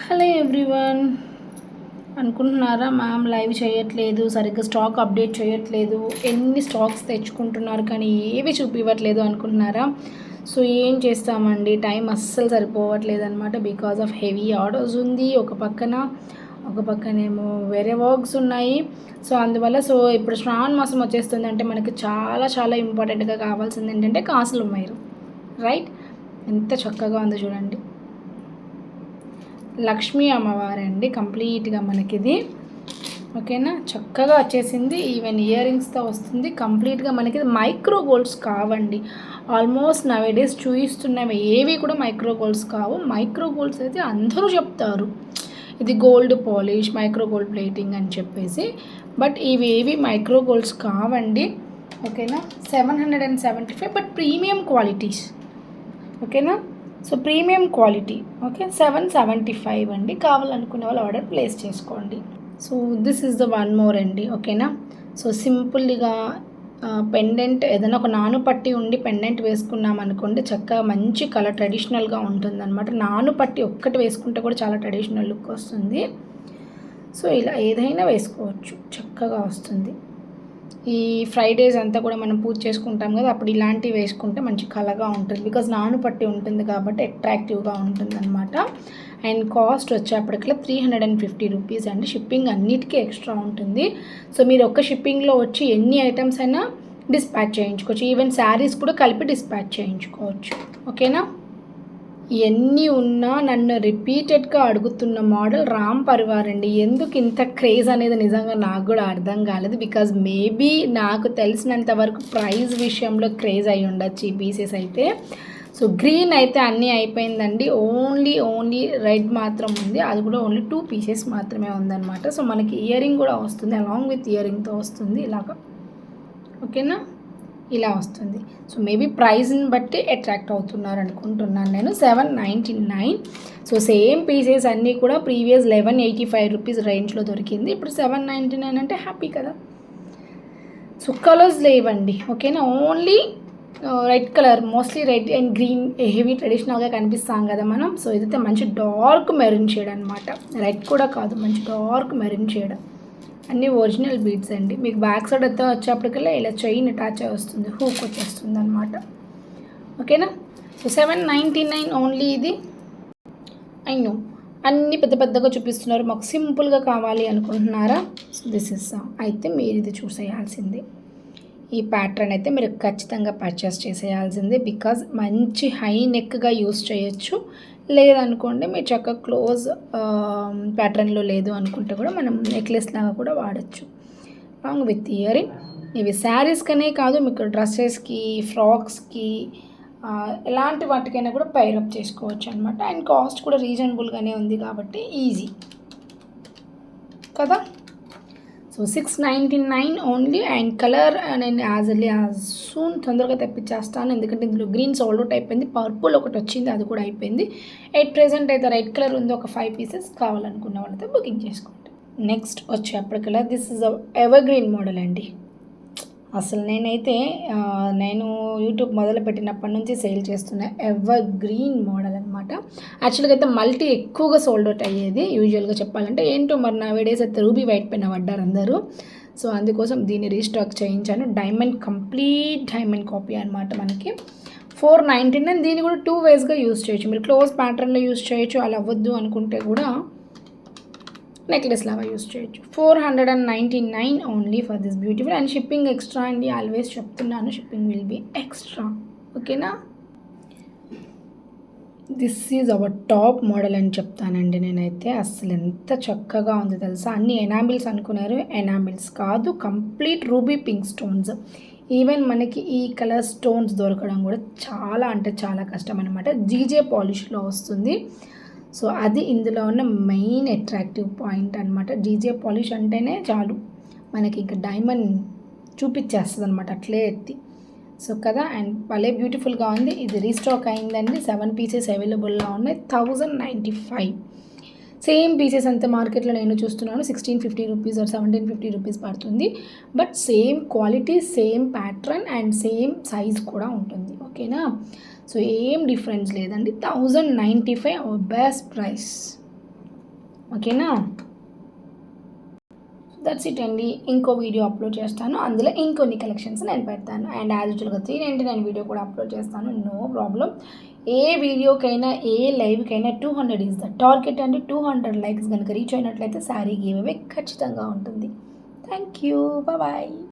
Hello everyone. అనుకుంటున్నారా ma'am live చేయట్లేదు, సరిగ్గా స్టాక్ అప్డేట్ చేయట్లేదు, ఎన్ని స్టాక్స్ తెచ్చుకుంటున్నారు కానీ ఏవి చూపివ్వట్లేదు అనుకుంటున్నారా? సో ఏం చేస్తామండి, టైం అస్సలు సరిపోవట్లేదు అనమాట. బికాజ్ ఆఫ్ హెవీ ఆర్డర్స్ ఉంది, ఒక పక్కనేమో వేరే వర్క్స్ ఉన్నాయి. సో అందువల్ల ఇప్పుడు శ్రావణ మాసం వచ్చేస్తుంది అంటే మనకి చాలా చాలా ఇంపార్టెంట్గా కావాల్సింది ఏంటంటే కాసులు మైరు, రైట్? ఎంత చక్కగా ఉందో చూడండి. లక్ష్మీ అమ్మవారండి కంప్లీట్గా మనకిది, ఓకేనా? చక్కగా వచ్చేసింది. ఈవెన్ ఇయర్ రింగ్స్తో వస్తుంది. కంప్లీట్గా మనకి మైక్రో గోల్డ్స్ కావండి. ఆల్మోస్ట్ నవేడేస్ చూపిస్తున్నవి ఏవి కూడా మైక్రో గోల్డ్స్ కావు. మైక్రో గోల్డ్స్ అయితే అందరూ చెప్తారు ఇది gold polish, micro gold plating అని చెప్పేసి, బట్ ఇవి ఏవి మైక్రో గోల్డ్స్ కావండి, ఓకేనా? 775, బట్ ప్రీమియం క్వాలిటీస్, ఓకేనా? So premium quality, okay. 775 అండి. కావాలనుకునే వాళ్ళు ఆర్డర్ ప్లేస్ చేసుకోండి. So this is the one more అండి, ఓకేనా? సో సింపుల్గా పెండెంట్ ఏదైనా ఒక నాను పట్టి ఉండి పెండెంట్ వేసుకున్నాం అనుకోండి, చక్కగా మంచి కలర్ ట్రెడిషనల్గా ఉంటుందన్నమాట. నాను పట్టి ఒక్కటి వేసుకుంటే కూడా చాలా ట్రెడిషనల్ లుక్ వస్తుంది. సో ఇలా ఏదైనా వేసుకోవచ్చు, చక్కగా వస్తుంది. ఈ ఫ్రైడేస్ అంతా కూడా మనం పూజ చేసుకుంటాం కదా, అప్పుడు ఇలాంటివి వేసుకుంటే మంచి కలగా ఉంటుంది. బికాజ్ నాను పట్టి ఉంటుంది కాబట్టి అట్రాక్టివ్గా ఉంటుంది అనమాట. అండ్ కాస్ట్ వచ్చేప్పటికల్లా 350 రూపీస్ అండి. షిప్పింగ్ అన్నిటికీ ఎక్స్ట్రా ఉంటుంది. సో మీరు ఒక్క షిప్పింగ్లో వచ్చి ఎన్ని ఐటమ్స్ అయినా డిస్పాచ్ చేయించుకోవచ్చు. ఈవెన్ శారీస్ కూడా కలిపి డిస్పాచ్ చేయించుకోవచ్చు, ఓకేనా? ఎన్ని ఉన్నా నన్ను రిపీటెడ్గా అడుగుతున్న మోడల్ రామ్ పరివార్ అండి. ఎందుకు ఇంత క్రేజ్ అనేది నిజంగా నాకు కూడా అర్థం కాలేదు. బికాజ్ మేబీ నాకు తెలిసినంత వరకు ప్రైస్ విషయంలో క్రేజ్ అయి ఉండొచ్చు ఈ పీసెస్ అయితే. సో గ్రీన్ అయితే అన్నీ అయిపోయిందండి. ఓన్లీ రెడ్ మాత్రం ఉంది. అది కూడా ఓన్లీ 2 పీసెస్ మాత్రమే ఉందన్నమాట. సో మనకి ఇయర్ రింగ్ కూడా వస్తుంది, అలాంగ్ విత్ ఇయర్ రింగ్తో వస్తుంది ఇలాగా, ఓకేనా? ఇలా వస్తుంది. సో మేబీ ప్రైస్ని బట్టి అట్రాక్ట్ అవుతున్నారు అనుకుంటున్నాను నేను. 799. సో సేమ్ పీసెస్ అన్నీ కూడా ప్రీవియస్ 1185 రూపీస్ రేంజ్లో దొరికింది. ఇప్పుడు 799 అంటే హ్యాపీ కదా. సో కలర్స్ లేవండి, ఓకేనా? Only red colour, mostly red and green heavy ట్రెడిషనల్గా కనిపిస్తాం కదా మనం. సో ఇదైతే మంచి డార్క్ మెరూన్ షేడ్ అనమాట. రెడ్ కూడా కాదు, మంచి డార్క్ మెరూన్ షేడ్. అన్నీ ఒరిజినల్ బీడ్స్ అండి. మీకు బ్యాక్ సైడ్ అయితే వచ్చేప్పటికల్లా ఇలా చైన్ అటాచ్ వస్తుంది, హూక్ వచ్చేస్తుంది అనమాట, ఓకేనా? సో 799 ఓన్లీ ఇది. అయినో అన్నీ పెద్ద పెద్దగా చూపిస్తున్నారు, మాకు సింపుల్గా కావాలి అనుకుంటున్నారా? సో దిస్ ఇస్ అయితే మీరు ఇది చూసేయాల్సిందే. ఈ ప్యాటర్న్ అయితే మీరు ఖచ్చితంగా పర్చేస్ చేసేయాల్సిందే. బికాజ్ మంచి హై నెక్గా యూస్ చేయొచ్చు. లేదనుకోండి మీరు చక్కగా క్లోజ్ ప్యాటర్న్లో లేదు అనుకుంటే కూడా మనం నెక్లెస్ లాగా కూడా వాడచ్చు, లాంగ్ విత్ ఇయరింగ్. ఇవి శారీస్కనే కాదు, మీకు డ్రెస్సెస్కి, ఫ్రాక్స్కి, ఎలాంటి వాటికైనా కూడా పైరప్ చేసుకోవచ్చు అనమాట. అండ్ కాస్ట్ కూడా రీజనబుల్గానే ఉంది కాబట్టి ఈజీ కదా. So 699 only. అండ్ కలర్ నేను యాజ్ ఎర్లీ యాజ్ సూన్ తొందరగా తెప్పించేస్తాను, ఎందుకంటే ఇందులో గ్రీన్ సోల్డ్ అవుట్ అయిపోయింది, పర్పుల్ ఒకటి వచ్చింది, అది కూడా అయిపోయింది. ఎట్ ప్రెజెంట్ అయితే రెడ్ కలర్ ఉంది, ఒక 5 పీసెస్ కావాలనుకున్న వాళ్ళతో బుకింగ్ చేసుకోండి. నెక్స్ట్ వచ్చేప్పటికల్లా this is evergreen model అండి. అసలు నేను యూట్యూబ్ మొదలుపెట్టినప్పటి నుంచి సేల్ చేస్తున్న ఎవర్ గ్రీన్ మోడల్ అనమాట. యాక్చువల్గా అయితే మల్టీ ఎక్కువగా సోల్డ్ అవుట్ అయ్యేది యూజువల్గా చెప్పాలంటే. ఏంటో మరి నా వీడియోస్ అయితే రూబీ వైట్ పైన పడ్డారు అందరూ. సో అందుకోసం దీన్ని రీస్టాక్ చేయించాను. డైమండ్, కంప్లీట్ డైమండ్ కాపీ అనమాట మనకి. 499. దీన్ని కూడా 2 వేస్గా యూస్ చేయొచ్చు. మీరు క్లోజ్ ప్యాటర్న్లో యూస్ చేయొచ్చు, అలా అవ్వద్దు అనుకుంటే కూడా నెక్లెస్ లాగా యూస్ చేయొచ్చు. 499 only for this beautiful. And shipping extra అండి, ఆల్వేస్ చెప్తున్నాను, షిప్పింగ్ విల్ బీ ఎక్స్ట్రా, ఓకేనా? This is our top model అని చెప్తానండి నేనైతే. అసలు ఎంత చక్కగా ఉంది తెలుసా. అన్ని ఎనామిల్స్ అనుకున్నారు, ఎనామిల్స్ కాదు, complete ruby pink stones. Even మనకి ఈ కలర్ స్టోన్స్ దొరకడం కూడా చాలా అంటే చాలా కష్టం అనమాట. జీజే పాలిష్లో వస్తుంది. సో అది ఇందులో ఉన్న మెయిన్ అట్రాక్టివ్ పాయింట్ అనమాట. జీజే పాలిష్ అంటేనే చాలు మనకి ఇంకా డైమండ్ చూపించేస్తుంది అనమాట, అట్లే ఎత్తి. సో కదా. అండ్ భలే బ్యూటిఫుల్గా ఉంది. ఇది రీస్టాక్ అయిందండి. 7 పీసెస్ అవైలబుల్లో ఉన్నాయి. 1095. సేమ్ పీసెస్ అంతే మార్కెట్లో నేను చూస్తున్నాను 1650 రూపీస్ ఆర్ 1750 రూపీస్ పడుతుంది. But same quality, same pattern and same size కూడా ఉంటుంది, ఓకేనా? సో ఏం డిఫరెన్స్ లేదండి. 1095 బెస్ట్ ప్రైస్. ఓకేనా. దట్స్ ఇట్ అండి. ఇంకో వీడియో అప్లోడ్ చేస్తాను, అందులో ఇంకొన్ని కలెక్షన్స్ నేను పెడతాను. అండ్ యాజ్ యూజువల్గా 399 వీడియో కూడా అప్లోడ్ చేస్తాను, నో ప్రాబ్లం. ఏ వీడియోకైనా ఏ లైవ్కైనా 200 ఈజ్ ద టార్గెట్ అండి. 200 లైక్స్ కనుక రీచ్ అయినట్లయితే శారీ గివ్ అవే ఖచ్చితంగా ఉంటుంది. Thank you, bye.